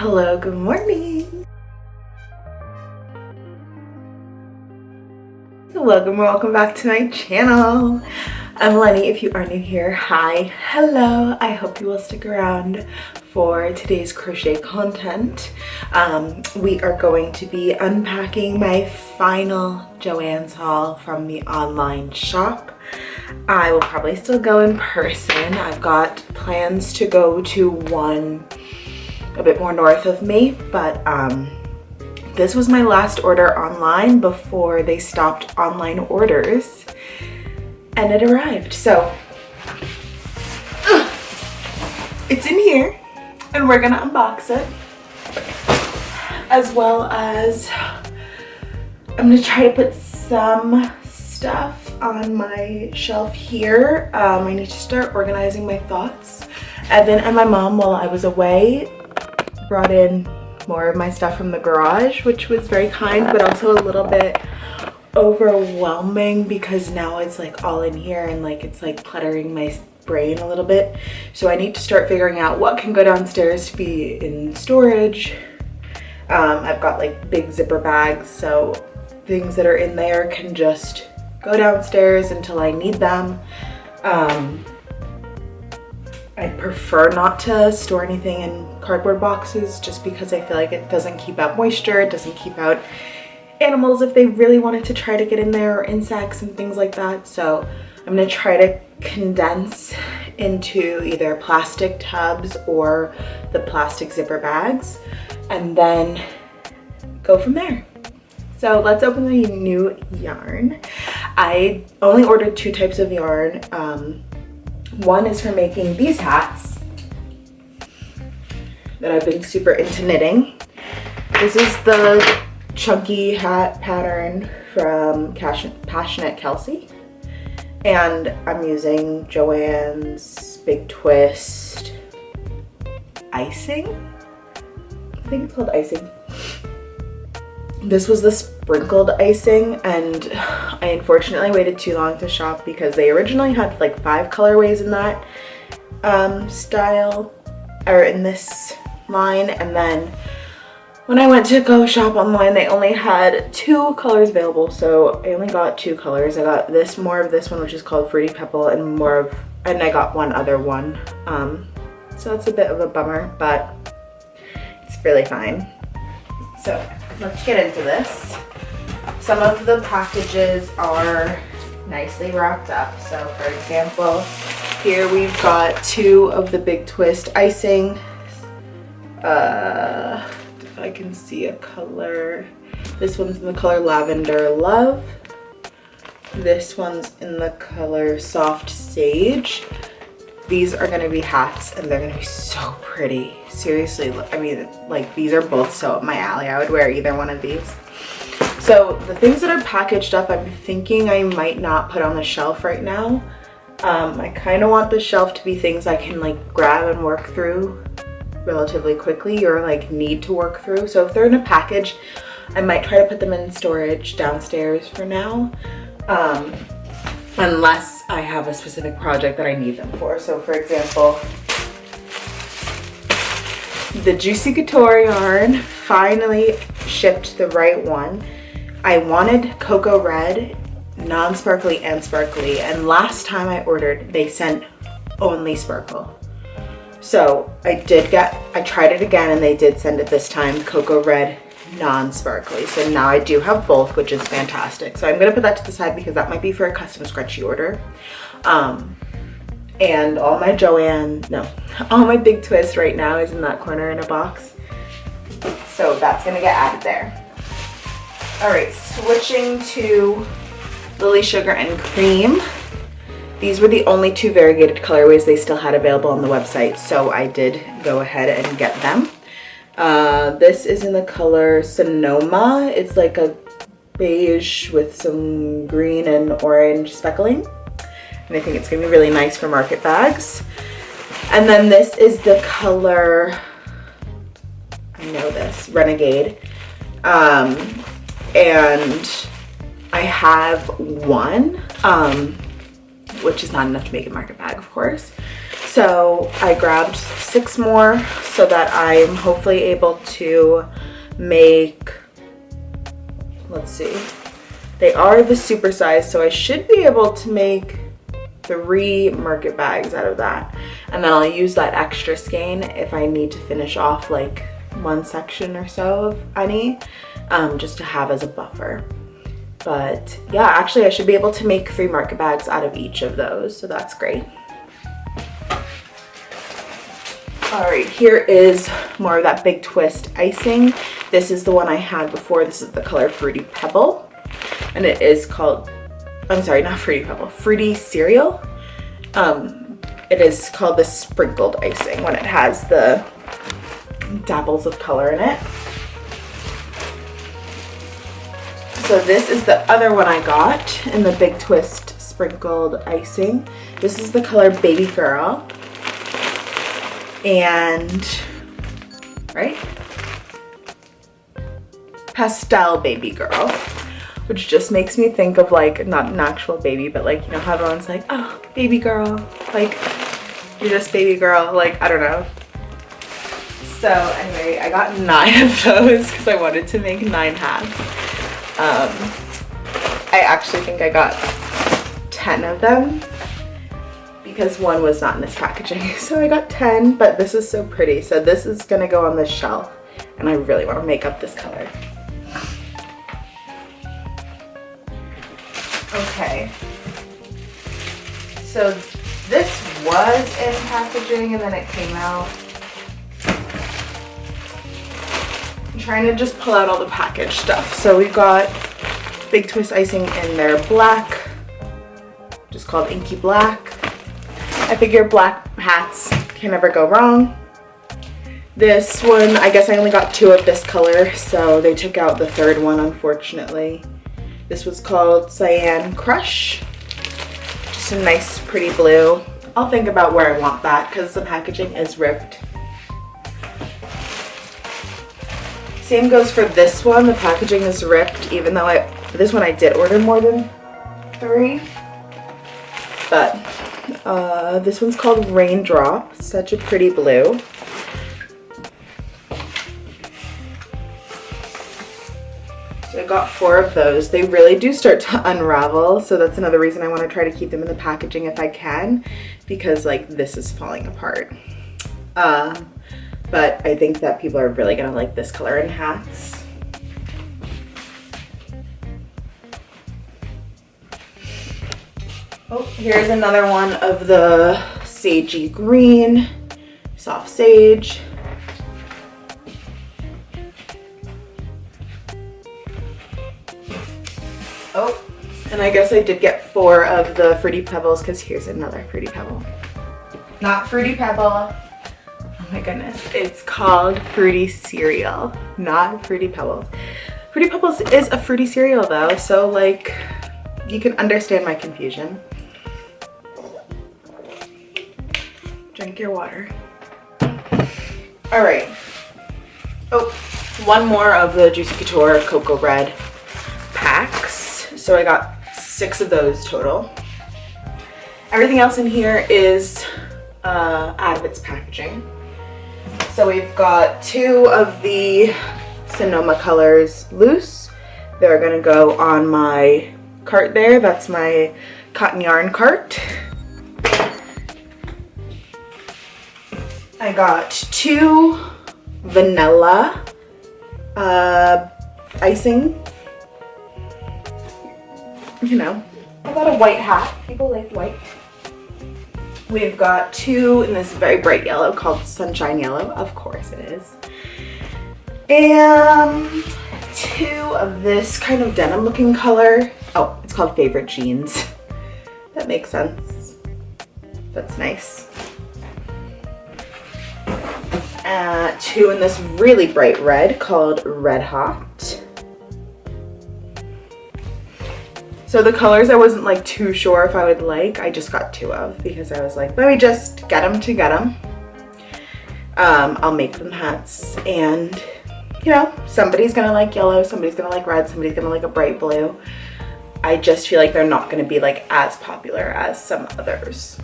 Hello, good morning. Welcome back to my channel. I'm Lenny. If you are new here, hi, hello. I hope you will stick around for today's crochet content. We are going to be unpacking my final Joann's haul from the online shop. I will probably still go in person. I've got plans to go to one a bit more north of me, but this was my last order online before they stopped online orders, and it arrived. So it's in here and we're gonna unbox it, as well as I'm gonna try to put some stuff on my shelf here. I need to start organizing my thoughts. Evan and my mom, while I was away, brought in more of my stuff from the garage, which was very kind, but also a little bit overwhelming because now it's like all in here and like it's like cluttering my brain a little bit. So I need to start figuring out what can go downstairs to be in storage. I've got like big zipper bags, so things that are in there can just go downstairs until I need them. I prefer not to store anything in cardboard boxes just because I feel like it doesn't keep out moisture, it doesn't keep out animals if they really wanted to try to get in there, or insects and things like that. So I'm gonna try to condense into either plastic tubs or the plastic zipper bags and then go from there. So let's open the new yarn. I only ordered 2 types of yarn. One is for making these hats that I've been super into knitting. This is the chunky hat pattern from Passionate Kelsey. And I'm using Joann's Big Twist icing. I think it's called icing. This was the sprinkled icing, and I unfortunately waited too long to shop because they originally had like 5 colorways in that style, or in this line, and then when I went to go shop online they only had 2 colors available, so I only got 2 colors. I got more of this one, which is called Fruity Pebble, and I got one other one. So it's a bit of a bummer, but it's really fine. So let's get into this. Some of the packages are nicely wrapped up. So for example, here we've got 2 of the Big Twist icing. If I can see a color. This one's in the color Lavender Love. This one's in the color Soft Sage. These are gonna be hats and they're gonna be so pretty. Seriously, I mean, like, these are both so up my alley. I would wear either one of these. So the things that are packaged up, I'm thinking I might not put on the shelf right now. I kind of want the shelf to be things I can like grab and work through relatively quickly, or like need to work through. So if they're in a package, I might try to put them in storage downstairs for now. Unless I have a specific project that I need them for. So for example, the Juicy Couture yarn finally shipped the right one. I wanted Cocoa Red, non-sparkly and sparkly, and last time I ordered they sent only sparkle. So I tried it again and they did send it this time, Cocoa Red, non-sparkly. So now I do have both, which is fantastic. So I'm gonna put that to the side because that might be for a custom scrunchie order. And all my Big Twist right now is in that corner in a box. So that's gonna get added there. All right, switching to Lily Sugar and Cream. These were the only 2 variegated colorways they still had available on the website, so I did go ahead and get them. This is in the color Sonoma. It's like a beige with some green and orange speckling. And I think it's gonna be really nice for market bags. And then this is the color, I know this, Renegade. And I have one, which is not enough to make a market bag, of course. So I grabbed 6 more so that I'm hopefully able to make, let's see, they are the super size, so I should be able to make 3 market bags out of that. And then I'll use that extra skein if I need to finish off like one section or so of any, just to have as a buffer. But yeah, actually I should be able to make 3 market bags out of each of those, so that's great. All right, here is more of that Big Twist icing. This is the one I had before. This is the color Fruity Pebble, and it is called, I'm sorry, not Fruity Pebble, Fruity Cereal. It is called the sprinkled icing when it has the dabbles of color in it. So this is the other one I got in the Big Twist sprinkled icing. This is the color Baby Girl. And, right? Pastel Baby Girl, which just makes me think of like, not an actual baby, but like, you know how everyone's like, oh, baby girl, like, you're just baby girl, like, I don't know. So anyway, I got 9 of those because I wanted to make 9 hats. I actually think I got 10 of them, because one was not in this packaging. So I got 10, but this is so pretty. So this is gonna go on this shelf, and I really want to make up this color. Okay. So this was in packaging and then it came out. I'm trying to just pull out all the package stuff. So we've got Big Twist icing in their black, just called Inky Black. I figure black hats can never go wrong. This one, I guess I only got 2 of this color, so they took out the 3rd one, unfortunately. This was called Cyan Crush. Just a nice, pretty blue. I'll think about where I want that because the packaging is ripped. Same goes for this one. The packaging is ripped, even though this one I did order more than 3. But this one's called Raindrop. Such a pretty blue. So I got 4 of those. They really do start to unravel, so that's another reason I want to try to keep them in the packaging if I can, because like this is falling apart. But I think that people are really gonna like this color in hats. Oh, here's another one of the sagey green, soft sage. Oh, and I guess I did get 4 of the Fruity Pebbles because here's another Fruity Pebble. Not Fruity Pebble. Oh my goodness. It's called Fruity Cereal, not Fruity Pebbles. Fruity Pebbles is a fruity cereal though, so like you can understand my confusion. Drink your water. All right. Oh, one more of the Juicy Couture Cocoa Red packs. So I got 6 of those total. Everything else in here is out of its packaging. So we've got 2 of the Sonoma colors loose. They're gonna go on my cart there. That's my cotton yarn cart. I got 2 vanilla icing. You know, I got a white hat. People like white. We've got 2 in this very bright yellow called Sunshine Yellow. Of course it is. And 2 of this kind of denim looking color. Oh, it's called Favorite Jeans. That makes sense. That's nice. 2 in this really bright red called Red Hot. So the colors I wasn't like too sure if I would like, I just got 2 of because I was like, let me just get them to get them. I'll make them hats, and you know, somebody's gonna like yellow, somebody's gonna like red, somebody's gonna like a bright blue. I just feel like they're not gonna be like as popular as some others.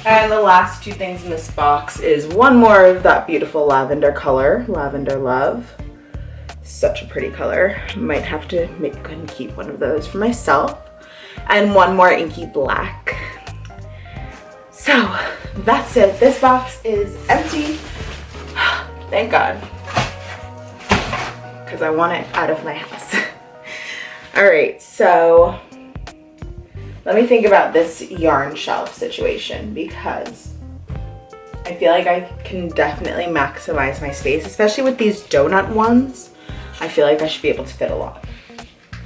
And the last two things in this box is one more of that beautiful lavender color, Lavender Love. Such a pretty color. Might have to go ahead and keep one of those for myself. And one more inky black. So that's it. This box is empty. Thank God. Because I want it out of my house. All right, so let me think about this yarn shelf situation, because I feel like I can definitely maximize my space, especially with these donut ones. I feel like I should be able to fit a lot.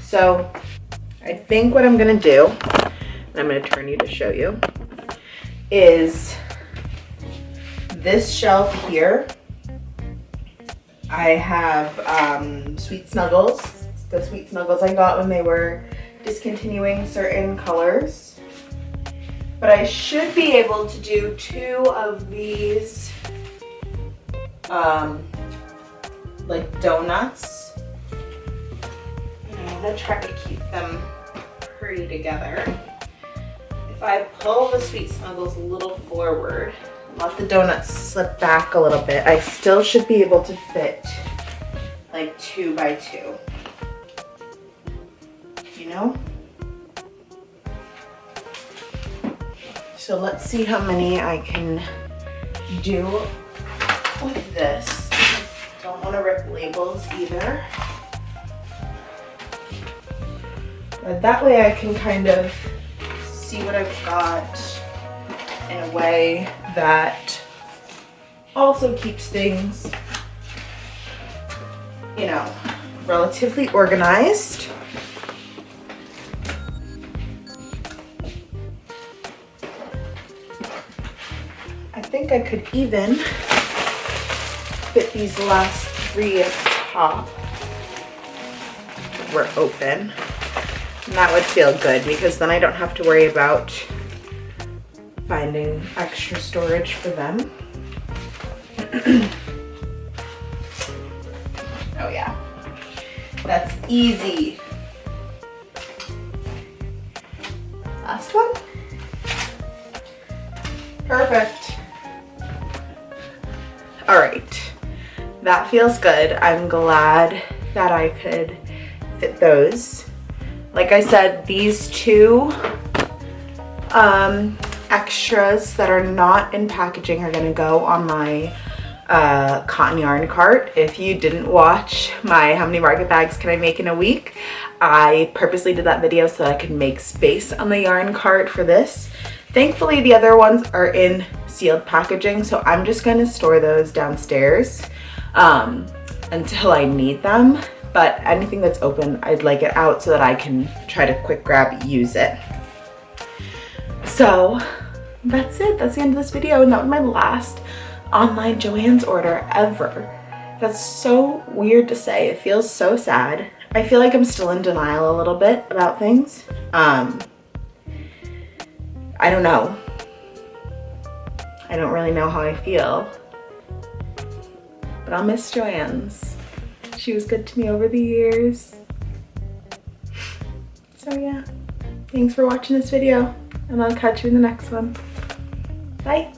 So I think what I'm gonna do, and I'm gonna turn you to show you, is this shelf here. I have Sweet Snuggles, the Sweet Snuggles I got when they were discontinuing certain colors. But I should be able to do 2 of these like donuts. I'm gonna try to keep them pretty together. If I pull the Sweet Snuggles a little forward, let the donuts slip back a little bit, I still should be able to fit like 2 by 2. You know? So let's see how many I can do with this. Don't want to rip labels either. But that way I can kind of see what I've got in a way that also keeps things, you know, relatively organized. I think I could even fit these last 3 at the top if we're open. And that would feel good, because then I don't have to worry about finding extra storage for them. Oh yeah, that's easy. Last one. Perfect. All right, that feels good. I'm glad that I could fit those. Like I said, these 2 extras that are not in packaging are gonna go on my cotton yarn cart. If you didn't watch my how many market bags can I make in a week, I purposely did that video so that I could make space on the yarn cart for this. Thankfully, the other ones are in sealed packaging, so I'm just gonna store those downstairs until I need them. But anything that's open, I'd like it out so that I can try to quick grab, use it. So that's it. That's the end of this video, and that was my last online Joann's order ever. That's so weird to say. It feels so sad. I feel like I'm still in denial a little bit about things. I don't know. I don't really know how I feel. But I'll miss Joann's. She was good to me over the years. So yeah, thanks for watching this video, and I'll catch you in the next one. Bye.